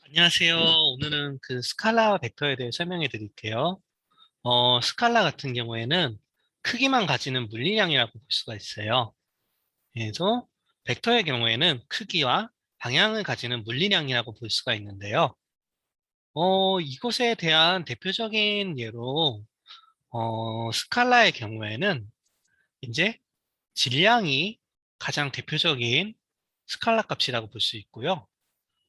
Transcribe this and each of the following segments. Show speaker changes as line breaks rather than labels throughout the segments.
안녕하세요. 오늘은 그 스칼라와 벡터에 대해 설명해 드릴게요. 스칼라 같은 경우에는 크기만 가지는 물리량이라고 볼 수가 있어요. 그래서 벡터의 경우에는 크기와 방향을 가지는 물리량이라고 볼 수가 있는데요. 이것에 대한 대표적인 예로, 스칼라의 경우에는 이제 질량이 가장 대표적인 스칼라 값이라고 볼 수 있고요.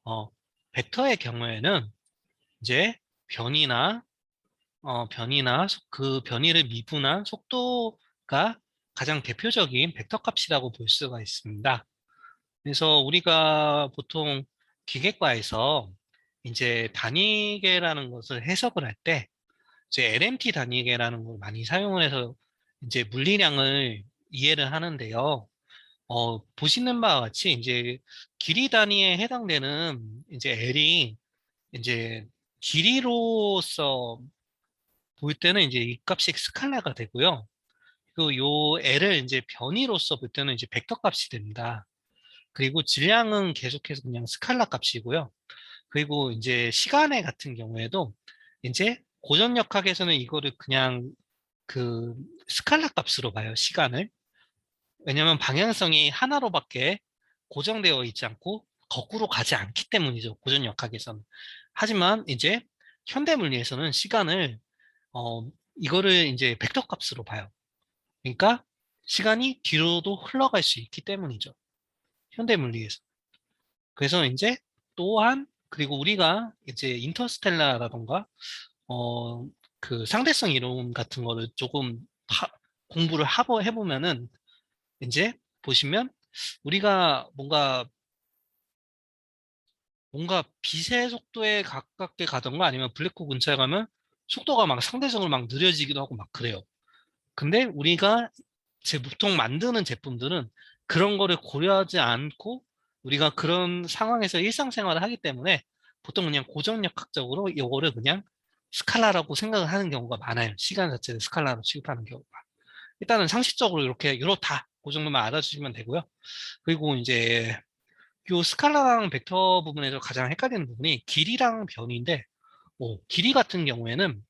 어, 벡터의 경우에는 이제 변이나 그 변이를 미분한 속도가 가장 대표적인 벡터 값이라고 볼 수가 있습니다. 그래서 우리가 보통 기계과에서 이제 단위계라는 것을 해석을 할 때 이제 LMT 단위계라는 걸 많이 사용을 해서 이제 물리량을 이해를 하는데요. 보시는 바와 같이 이제 길이 단위에 해당되는 이제 L이 이제 길이로서 볼 때는 이제 이 값이 스칼라가 되고요. 그리고 요 L을 이제 변이로서 볼 때는 이제 벡터 값이 됩니다. 그리고 질량은 계속해서 그냥 스칼라 값이고요. 그리고 이제 시간의 같은 경우에도 이제 고전역학에서는 이거를 그냥 그 스칼라 값으로 봐요, 시간을. 왜냐면 방향성이 하나로밖에 고정되어 있지 않고 거꾸로 가지 않기 때문이죠, 고전역학에서는. 하지만 이제 현대물리에서는 시간을 이거를 이제 벡터 값으로 봐요. 그러니까 시간이 뒤로도 흘러갈 수 있기 때문이죠. 현대 물리에서. 그래서 이제 또한 그리고 우리가 이제 인터스텔라라던가 어 그 상대성 이론 같은 거를 조금 공부를 하고 해보면은 이제 보시면 우리가 뭔가 빛의 속도에 가깝게 가던가 아니면 블랙홀 근처에 가면 속도가 막 상대적으로 막 느려지기도 하고 막 그래요. 근데 우리가 보통 만드는 제품들은 그런 거를 고려하지 않고 우리가 그런 상황에서 일상생활을 하기 때문에 보통 그냥 고정역학적으로 이거를 그냥 스칼라라고 생각을 하는 경우가 많아요. 시간 자체를 스칼라로 취급하는 경우가. 일단은 상식적으로 이렇게 이렇다. 그 정도만 알아주시면 되고요. 그리고 이제 요 스칼라랑 벡터 부분에서 가장 헷갈리는 부분이 길이랑 변인데, 길이 같은 경우에는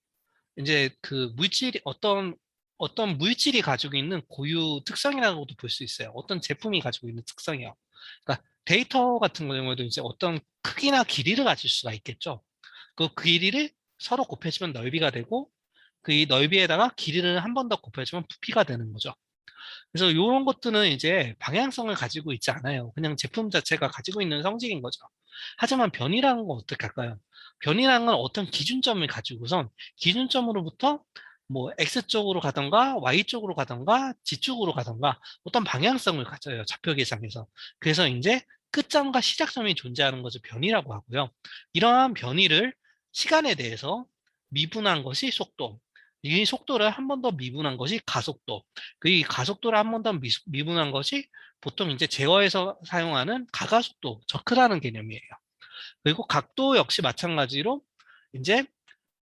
이제 그 물질이 어떤 물질이 가지고 있는 고유 특성이라고도 볼 수 있어요. 어떤 제품이 가지고 있는 특성이요. 그러니까 데이터 같은 경우에도 이제 어떤 크기나 길이를 가질 수가 있겠죠. 그 길이를 서로 곱해주면 넓이가 되고 그 이 넓이에다가 길이를 한 번 더 곱해주면 부피가 되는 거죠. 그래서 이런 것들은 이제 방향성을 가지고 있지 않아요. 그냥 제품 자체가 가지고 있는 성질인 거죠. 하지만 변이라는 건 어떻게 할까요? 변이라는 건 어떤 기준점을 가지고선 기준점으로부터 뭐 X쪽으로 가던가 Y쪽으로 가던가 G쪽으로 가던가 어떤 방향성을 가져요. 좌표 계상에서. 그래서 이제 끝점과 시작점이 존재하는 것을 변이라고 하고요. 이러한 변이를 시간에 대해서 미분한 것이 속도. 이 속도를 한 번 더 미분한 것이 가속도. 그 이 가속도를 한 번 더 미분한 것이 보통 이제 제어에서 사용하는 가가속도, 저크라는 개념이에요. 그리고 각도 역시 마찬가지로 이제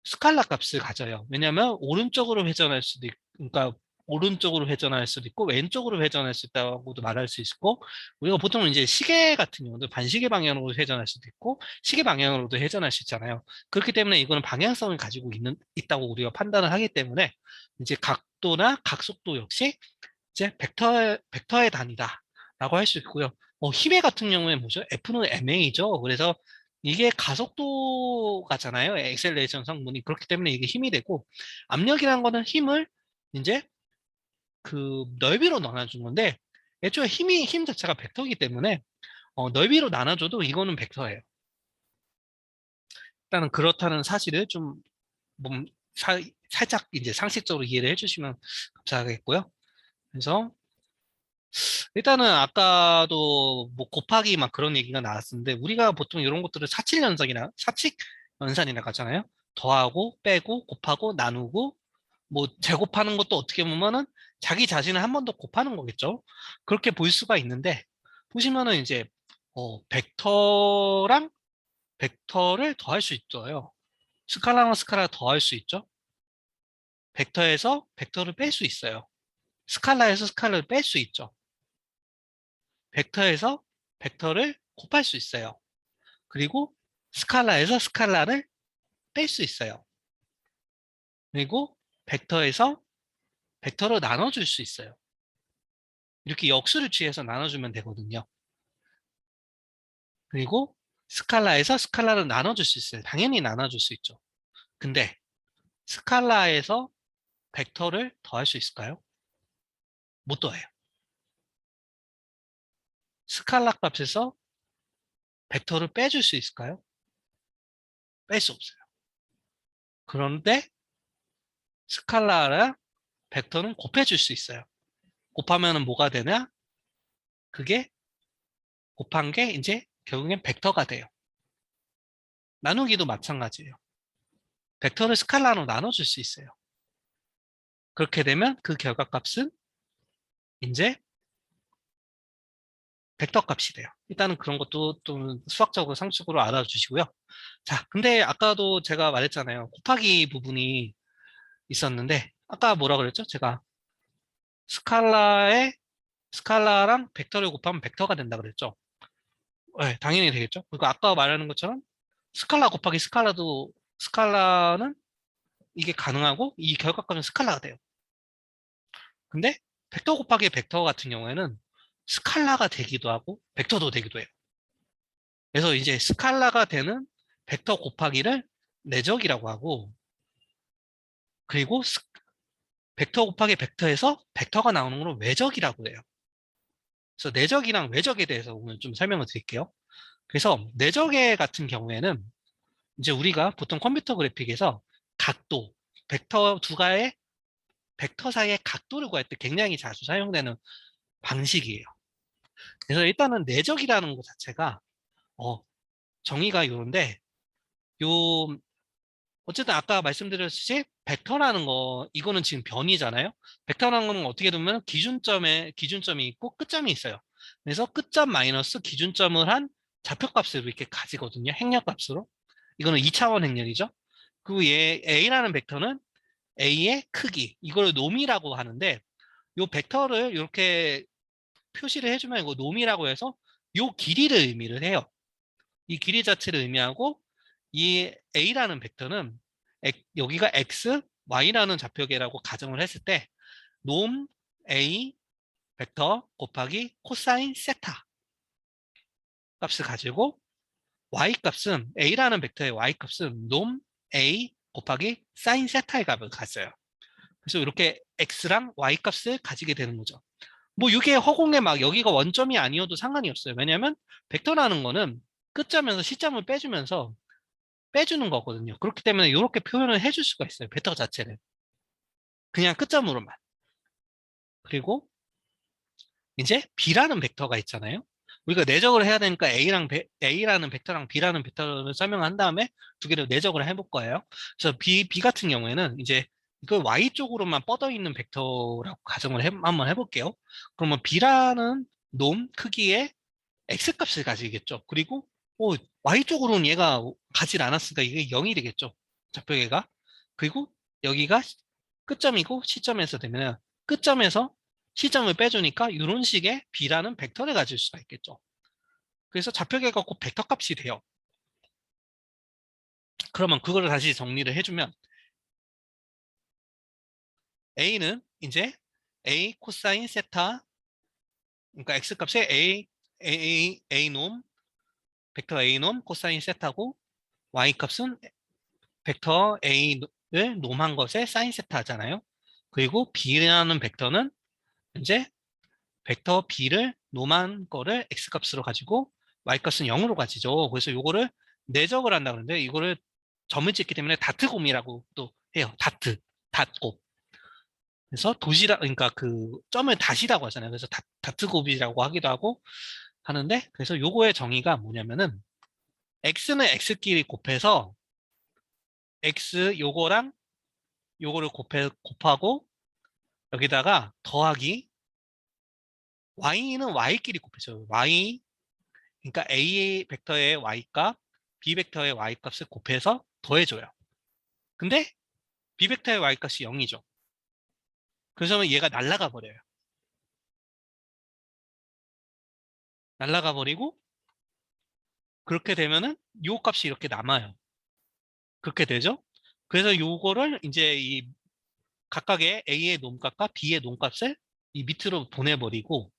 스칼라 값을 가져요. 왜냐하면 오른쪽으로 회전할 수도 있고, 그러니까 오른쪽으로 회전할 수도 있고 왼쪽으로 회전할 수 있다고도 말할 수 있고 우리가 보통 이제 시계 같은 경우도 반시계 방향으로 회전할 수도 있고 시계 방향으로도 회전할 수 있잖아요. 그렇기 때문에 이거는 방향성을 가지고 있다고 우리가 판단을 하기 때문에 이제 각도나 각속도 역시 이제 벡터의 단위다라고 할 수 있고요. 힘의 같은 경우에 뭐죠? F는 ma죠. 그래서 이게 가속도가잖아요. 엑셀레이션 성분이. 그렇기 때문에 이게 힘이 되고, 압력이라는 거는 힘을 이제 그 넓이로 나눠준 건데, 애초에 힘 자체가 벡터이기 때문에, 넓이로 나눠줘도 이거는 벡터예요. 일단은 그렇다는 사실을 좀, 몸, 살짝 이제 상식적으로 이해를 해주시면 감사하겠고요. 그래서, 일단은 아까도 뭐 곱하기 막 그런 얘기가 나왔었는데 우리가 보통 이런 것들을 사칙 연산이라고 하잖아요. 더하고 빼고 곱하고 나누고 뭐 제곱하는 것도 어떻게 보면은 자기 자신을 한 번 더 곱하는 거겠죠. 그렇게 볼 수가 있는데 보시면은 이제 벡터랑 벡터를 더할 수 있어요. 스칼라랑 스칼라 더할 수 있죠. 벡터에서 벡터를 뺄 수 있어요. 스칼라에서 스칼라를 뺄 수 있죠. 벡터에서 벡터를 곱할 수 있어요. 그리고 스칼라에서 스칼라를 뺄 수 있어요. 그리고 벡터에서 벡터로 나눠줄 수 있어요. 이렇게 역수를 취해서 나눠주면 되거든요. 그리고 스칼라에서 스칼라를 나눠줄 수 있어요. 당연히 나눠줄 수 있죠. 근데 스칼라에서 벡터를 더할 수 있을까요? 못 더해요. 스칼라 값에서 벡터를 빼줄 수 있을까요? 뺄 수 없어요. 그런데 스칼라랑 벡터는 곱해줄 수 있어요. 곱하면 뭐가 되냐? 그게 곱한 게 이제 결국엔 벡터가 돼요. 나누기도 마찬가지예요. 벡터를 스칼라로 나눠줄 수 있어요. 그렇게 되면 그 결과값은 이제 벡터 값이 돼요. 일단은 그런 것도 좀 수학적으로 상식으로 알아주시고요. 자, 근데 아까도 제가 말했잖아요. 곱하기 부분이 있었는데 아까 뭐라 그랬죠? 제가 스칼라랑 벡터를 곱하면 벡터가 된다 그랬죠? 네, 당연히 되겠죠. 그리고 아까 말하는 것처럼 스칼라 곱하기 스칼라는 이게 가능하고 이 결과값은 스칼라가 돼요. 근데 벡터 곱하기 벡터 같은 경우에는 스칼라가 되기도 하고 벡터도 되기도 해요. 그래서 이제 스칼라가 되는 벡터 곱하기를 내적이라고 하고, 그리고 벡터 곱하기 벡터에서 벡터가 나오는 걸 외적이라고 해요. 그래서 내적이랑 외적에 대해서 오늘 좀 설명을 드릴게요. 그래서 내적의 같은 경우에는 이제 우리가 보통 컴퓨터 그래픽에서 각도, 벡터 두 가의 벡터 사이의 각도를 구할 때 굉장히 자주 사용되는 방식이에요. 그래서 일단은 내적이라는 것 자체가 어, 정의가 이런데, 요 어쨌든 아까 말씀드렸듯이 벡터라는 거 이거는 지금 변이잖아요. 벡터라는 거는 어떻게 보면 기준점이 있고 끝점이 있어요. 그래서 끝점 마이너스 기준점을 한 좌표값으로 이렇게 가지거든요. 행렬값으로. 이거는 2차원 행렬이죠. 그리고 얘 A라는 벡터는 A의 크기, 이걸 놈이라고 하는데, 요 벡터를 이렇게 표시를 해주면 이거 놈이라고 해서 요 길이를 의미를 해요. 이 길이 자체를 의미하고, 이 A라는 벡터는 여기가 X, Y라는 좌표계라고 가정을 했을 때 놈 A 벡터 곱하기 코사인 세타 값을 가지고, Y 값은 A라는 벡터의 Y 값은 놈 A 곱하기 사인 세타의 값을 가져요. 그래서 이렇게 X랑 Y 값을 가지게 되는 거죠. 뭐 이게 허공에 막 여기가 원점이 아니어도 상관이 없어요. 왜냐하면 벡터라는 거는 끝점에서 시점을 빼주는 거거든요. 그렇기 때문에 이렇게 표현을 해줄 수가 있어요. 벡터 자체를. 그냥 끝점으로만. 그리고 이제 B라는 벡터가 있잖아요. 우리가 내적을 해야 되니까 A라는 벡터랑 B라는 벡터를 설명한 다음에 두 개를 내적을 해볼 거예요. 그래서 B 같은 경우에는 이제 이걸 Y 쪽으로만 뻗어 있는 벡터라고 가정을 한번 해볼게요. 그러면 B라는 놈 크기의 X 값을 가지겠죠. 그리고 Y 쪽으로는 얘가 가질 않았으니까 이게 0이 되겠죠. 좌표계가. 그리고 여기가 끝점이고 시점에서 되면 끝점에서 시점을 빼주니까 이런 식의 B라는 벡터를 가질 수가 있겠죠. 그래서 좌표계가 꼭 벡터 값이 돼요. 그러면 그거를 다시 정리를 해주면 A는 이제 A 코사인 세타, 그러니까 X 값에 A 놈, 벡터 A 놈 코사인 세타고, Y 값은 벡터 A를 놈한 것에 사인 세타 하잖아요. 그리고 B라는 벡터는 이제 벡터 B를 놈한 거를 X 값으로 가지고 Y 값은 0으로 가지죠. 그래서 요거를 내적을 한다 그러는데, 이거를 점을 찍기 때문에 다트곰이라고 또 해요. 닷곱. 그래서 그러니까 그 점을 다시라고 하잖아요. 그래서 다트곱이라고 하기도 하고 하는데, 그래서 요거의 정의가 뭐냐면은 X는 X끼리 곱해서 X 요거랑 요거를 곱하고 여기다가 더하기 Y는 Y끼리 곱해줘요. 그러니까 A 벡터의 Y 값, B 벡터의 Y 값을 곱해서 더해줘요. 근데 B 벡터의 Y 값이 0이죠. 그래서 얘가 날아가 버려요. 날아가 버리고 그렇게 되면은 요 값이 이렇게 남아요. 그렇게 되죠? 그래서 요거를 이제 이 각각의 A의 놈값과 B의 놈값을 이 밑으로 보내버리고,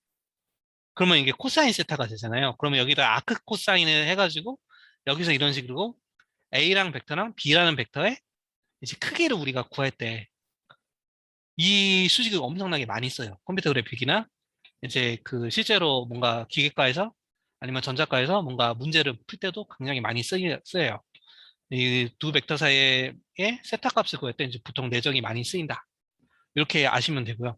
그러면 이게 코사인 세타가 되잖아요. 그러면 여기다 아크 코사인을 해가지고 여기서 이런 식으로 A랑 벡터랑 B라는 벡터의 이제 크기를 우리가 구할 때 이 수식을 엄청나게 많이 써요. 컴퓨터 그래픽이나 이제 그 실제로 뭔가 기계과에서 아니면 전자과에서 뭔가 문제를 풀 때도 굉장히 많이 쓰여요. 이 두 벡터 사이의 세타 값을 구할 때 이제 보통 내적이 많이 쓰인다. 이렇게 아시면 되고요.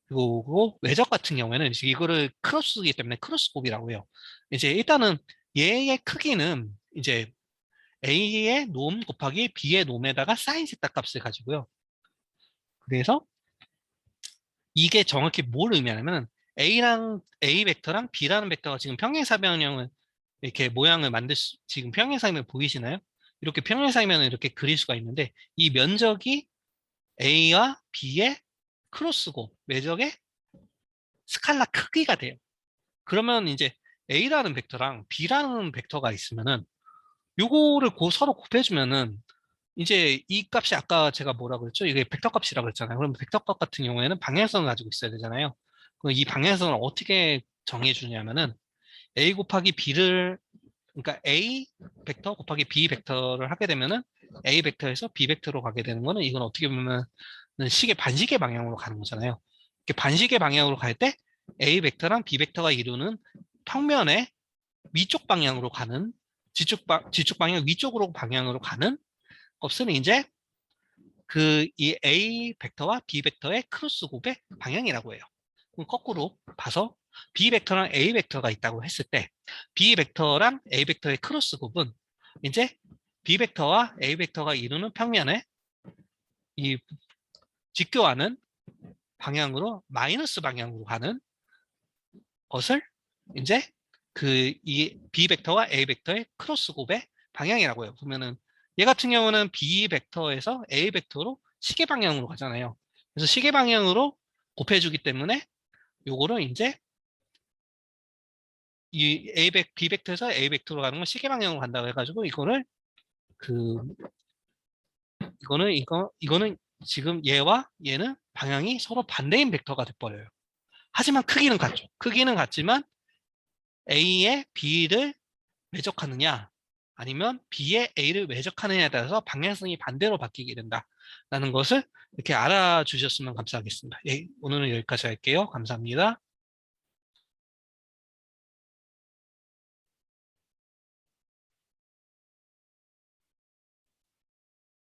그리고 외적 같은 경우에는 이제 이거를 크로스이기 때문에 크로스 곱이라고 해요. 이제 일단은 얘의 크기는 이제 A의 놈 곱하기 B의 놈에다가 사인 세타 값을 가지고요. 그래서 이게 정확히 뭘 의미하냐면 A랑 A 벡터랑 B라는 벡터가 지금 평행사변형을 이렇게 모양을 지금 평행사면 보이시나요? 이렇게 평행사면을 이렇게 그릴 수가 있는데 이 면적이 A와 B의 크로스고 외적의 스칼라 크기가 돼요. 그러면 이제 A라는 벡터랑 B라는 벡터가 있으면은 요거를 서로 곱해주면은 이제 이 값이 아까 제가 뭐라 그랬죠? 이게 벡터 값이라고 그랬잖아요. 그럼 벡터 값 같은 경우에는 방향성을 가지고 있어야 되잖아요. 그럼 이 방향성을 어떻게 정해주냐면은 A 곱하기 B를, 그러니까 A 벡터 곱하기 B 벡터를 하게 되면은 A 벡터에서 B 벡터로 가게 되는 거는 이건 어떻게 보면 반시계 방향으로 가는 거잖아요. 이렇게 반시계 방향으로 갈 때 A 벡터랑 B 벡터가 이루는 평면의 위쪽 방향으로 가는 지축 방향 위쪽으로 방향으로 가는 값은 이제 그 이 A 벡터와 B 벡터의 크로스 곱의 방향이라고 해요. 그럼 거꾸로 봐서 B 벡터랑 A 벡터가 있다고 했을 때 B 벡터랑 A 벡터의 크로스 곱은 이제 B 벡터와 A 벡터가 이루는 평면에 이 직교하는 방향으로 마이너스 방향으로 가는 것을 이제 그 이 B 벡터와 A 벡터의 크로스 곱의 방향이라고 해요. 보면은 얘 같은 경우는 B 벡터에서 A 벡터로 시계 방향으로 가잖아요. 그래서 시계 방향으로 곱해주기 때문에 요거를 이제 이 B 벡터에서 A 벡터로 가는 건 시계 방향으로 간다고 해가지고 그 이거는 지금 얘와 얘는 방향이 서로 반대인 벡터가 돼버려요. 하지만 크기는 같죠. 크기는 같지만 A의 B를 외적하느냐 아니면 B의 A를 외적하느냐에 따라서 방향성이 반대로 바뀌게 된다라는 것을 이렇게 알아주셨으면 감사하겠습니다. 예, 오늘은 여기까지 할게요. 감사합니다.